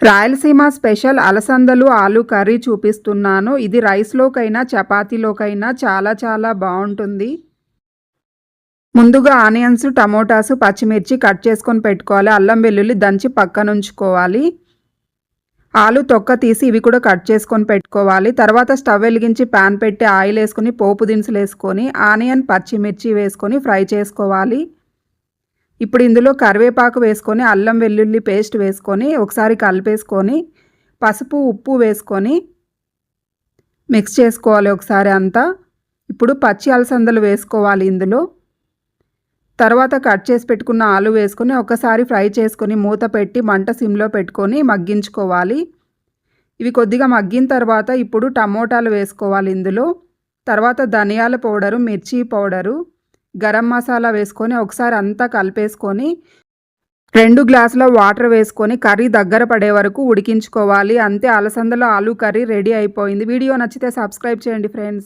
Rayalaseema special అలసందలు ఆలు curry చూపిస్తున్నాను. ఇది రైస్‌లోకైనా, చపాతీలోకైనా చాలా బావుంటుంది. ముందుగా ఆనియన్స్, టమోటాస్, పచ్చిమిర్చి కట్ చేసుకొని పెట్టుకోవాలి. అల్లం వెల్లుల్లి దంచి పక్కనుంచుకోవాలి. ఆలు తొక్క తీసి ఇవి కూడా కట్ చేసుకొని పెట్టుకోవాలి. తర్వాత స్టవ్ వెలిగించి పాన్ పెట్టి ఆయిల్ వేసుకొని పోపు దినుసులేసుకొని ఆనియన్, పచ్చిమిర్చి వేసుకొని ఫ్రై చేసుకోవాలి. ఇప్పుడు ఇందులో కరివేపాకు వేసుకొని అల్లం వెల్లుల్లి పేస్ట్ వేసుకొని ఒకసారి కలిపేసుకొని పసుపు, ఉప్పు వేసుకొని మిక్స్ చేసుకోవాలి ఒకసారి అంతా. ఇప్పుడు పచ్చి అలసందలు వేసుకోవాలి ఇందులో. తర్వాత కట్ చేసి పెట్టుకున్న ఆలు వేసుకొని ఒకసారి ఫ్రై చేసుకొని మూత పెట్టి మంట సిమ్లో పెట్టుకొని మగ్గించుకోవాలి. ఇవి కొద్దిగా మగ్గిన తర్వాత ఇప్పుడు టమోటాలు వేసుకోవాలి ఇందులో. తర్వాత ధనియాల పౌడరు, మిర్చి పౌడరు, గరం మసాలా వేసుకొని ఒకసారి అంతా కలిపేసుకొని 2 గ్లాసుల వాటర్ వేసుకొని కర్రీ దగ్గర పడే వరకు ఉడికించుకోవాలి. అంతే, అలసందల ఆలు కర్రీ రెడీ అయిపోయింది. వీడియో నచ్చితే సబ్స్క్రైబ్ చేయండి ఫ్రెండ్స్.